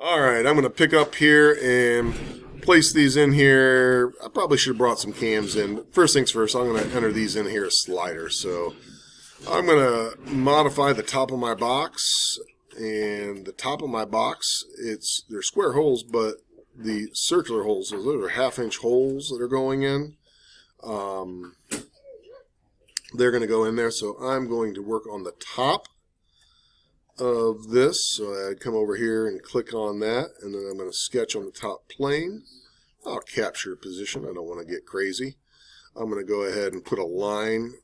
All right, I'm going to pick up here and place these in here. I probably should have brought some cams in. But first things first, I'm going to enter these in here as sliders. So I'm going to modify the top of my box. And the top of my box, they're square holes, but the circular holes, those are half-inch holes that are going in. They're going to go in there. So I'm going to work on the top of this. So I'd come over here and click on that, and then I'm going to sketch on the top plane. I'll capture a position. I don't want to get crazy. I'm going to go ahead and put a line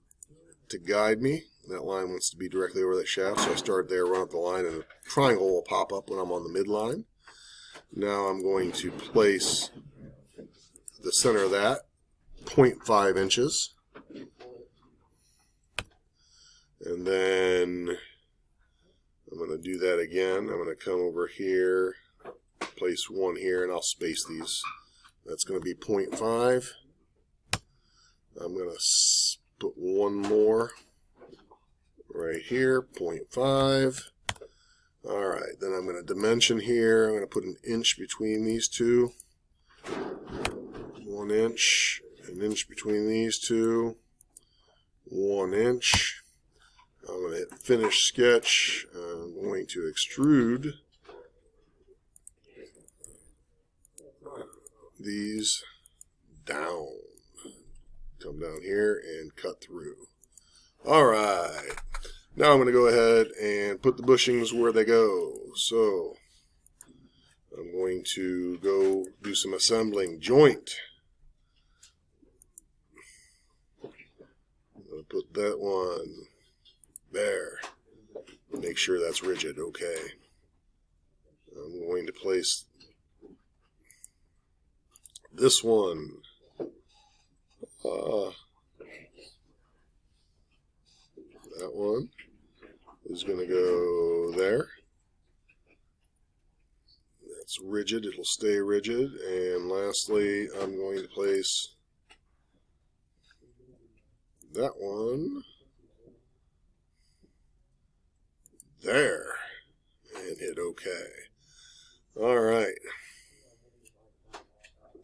to guide me. That line wants to be directly over that shaft, so I start there, run up the line, and a triangle will pop up when I'm on the midline. Now I'm going to place the center of that 0.5 inches. And then I'm going to do that again. I'm going to come over here, place one here, and I'll space these. That's going to be 0.5. I'm going to put one more right here, 0.5. All right, then I'm going to dimension here. I'm going to put an inch between these two. 1 inch, an inch between these two, 1 inch. I'm going to hit finish sketch. I'm going to extrude these down. Come down here and cut through. All right. Now I'm going to go ahead and put the bushings where they go. So I'm going to go do some assembling. Joint. I'm going to put that one there. Make sure that's rigid. Okay. I'm going to place this one. That one is going to go there. That's rigid. It'll stay rigid. And lastly, I'm going to place that one there and hit OK. All right.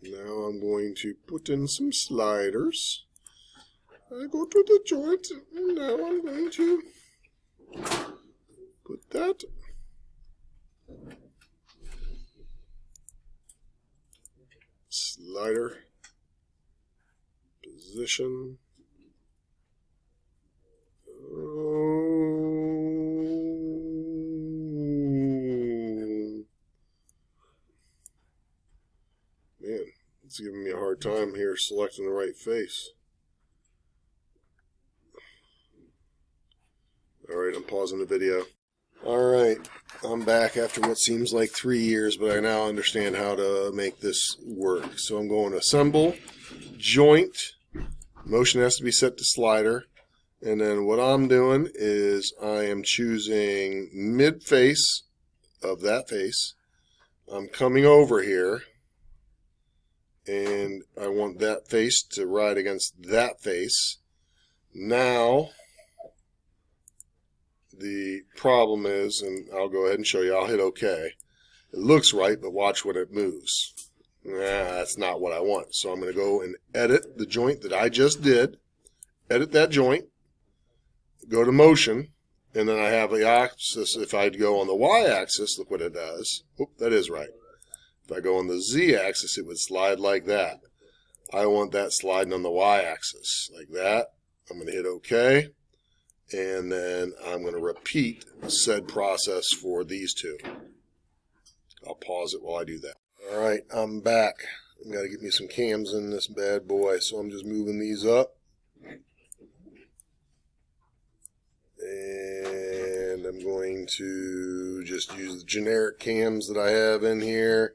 Now I'm going to put in some sliders. I go to the joint, and now I'm going to put that slider position. Man, it's giving me a hard time here selecting the right face. Alright, I'm pausing the video. Alright, I'm back after what seems like 3 years, but I now understand how to make this work. So I'm going to assemble, joint, motion has to be set to slider, and then what I'm doing is I am choosing mid-face of that face. I'm coming over here, and I want that face to ride against that face. Now, the problem is, and I'll go ahead and show you, I'll hit OK. It looks right, but watch when it moves. That's not what I want. So I'm going to go and edit the joint that I just did. Edit that joint. Go to motion. And then I have the axis. If I go on the y-axis, look what it does. Oop, that is right. If I go on the z-axis, it would slide like that. I want that sliding on the y-axis like that. I'm going to hit OK. And then I'm going to repeat said process for these two. I'll pause it while I do that. All right, I'm back. I've got to get me some cams in this bad boy, so I'm just moving these up. And I'm going to just use the generic cams that I have in here.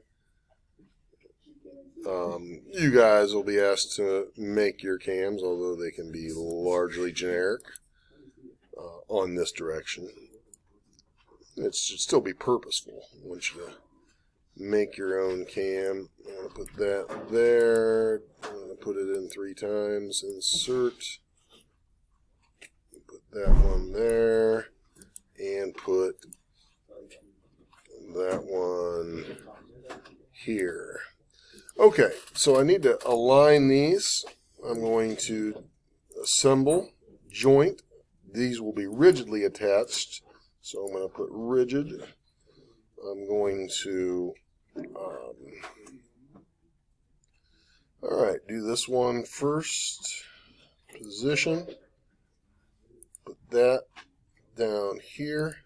You guys will be asked to make your cams, although they can be largely generic. On this direction. It should still be purposeful. I want you to make your own cam. I'm going to put that there. I'm going to put it in 3 times. Insert. Put that one there. And put that one here. Okay, so I need to align these. I'm going to assemble, joint. These will be rigidly attached, so I'm going to put rigid. I'm going to, all right, do this one first. Position. Put that down here.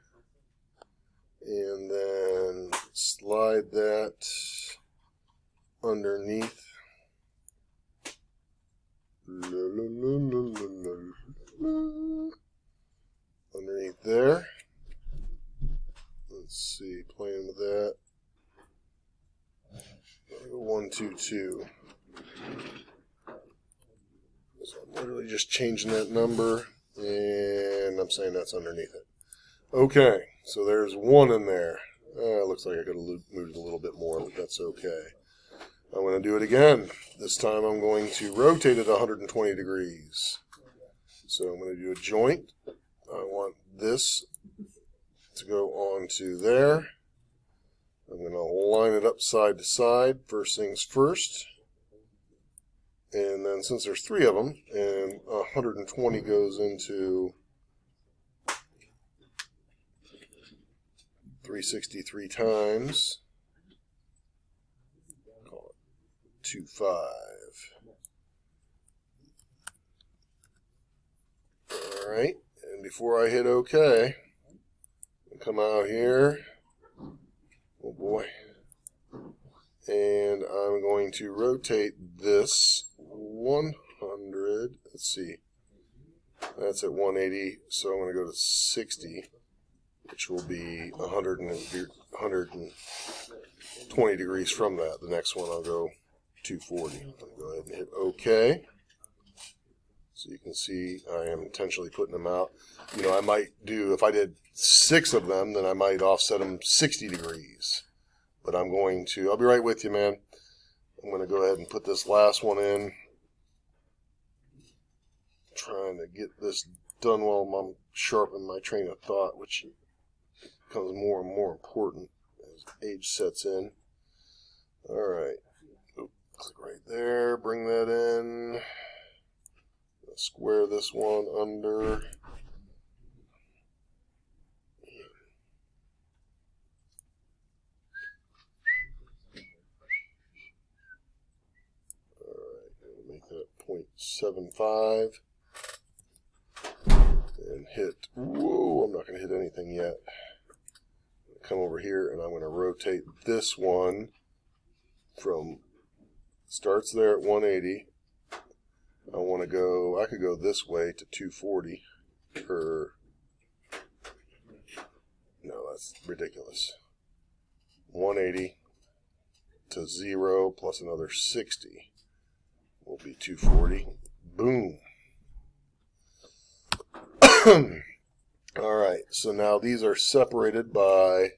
And then slide that underneath. Underneath there. Let's see, playing with that. 1, 2, 2. So I'm literally just changing that number, and I'm saying that's underneath it. Okay, so there's 1 in there. Looks like I could have moved it a little bit more, but that's okay. I'm going to do it again. This time I'm going to rotate it 120 degrees. So I'm going to do a joint. I want this to go onto there. I'm going to line it up side to side. First things first. And then since there's 3 of them, and 120 goes into 363 times, call it 25. All right, and before I hit OK, I'll come out here. Oh boy. And I'm going to rotate this 100. Let's see. That's at 180, so I'm going to go to 60, which will be 120 degrees from that. The next one I'll go 240. I'll go ahead and hit OK. So you can see I am intentionally putting them out. You know, I might do, if I did 6 of them, then I might offset them 60 degrees. But I'm going to, I'll be right with you, man. I'm going to go ahead and put this last one in. Trying to get this done while I'm sharpening my train of thought, which becomes more and more important as age sets in. All right. Click right there. Bring that in. Square this one under. Make that 0.75 and hit, whoa, I'm not going to hit anything yet. Come over here and I'm going to rotate this one from, starts there at 180. I want to go, I could go this way to 240 per, no, that's ridiculous. 180 to 0 plus another 60. Will be 240. Boom. All right, so now these are separated by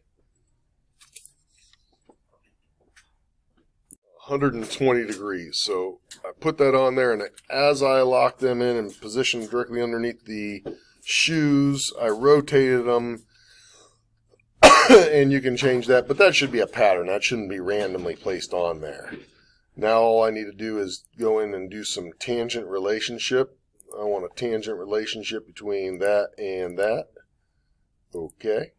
120 degrees. So I put that on there, and as I locked them in and positioned directly underneath the shoes, I rotated them, and you can change that, but that should be a pattern. That shouldn't be randomly placed on there. Now all I need to do is go in and do some tangent relationship. I want a tangent relationship between that and that. Okay.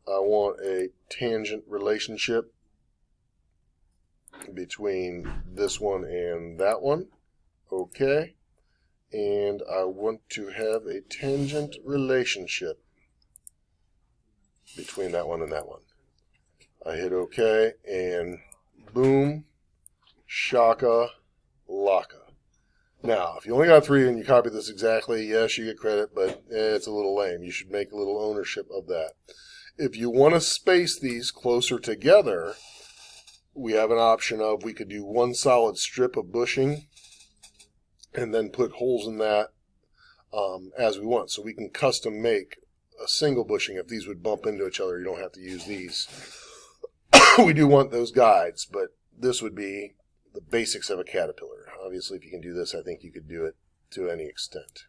I want a tangent relationship between this one and that one. Okay. And I want to have a tangent relationship between that one and that one. I hit OK, and boom. Shaka laka. Now, if you only got 3 and you copy this exactly, yes, you get credit, but it's a little lame. You should make a little ownership of that. If you want to space these closer together, we have an option of, we could do one solid strip of bushing and then put holes in that as we want. So we can custom make a single bushing. If these would bump into each other, you don't have to use these. We do want those guides, but this would be the basics of a caterpillar. Obviously, if you can do this, I think you could do it to any extent.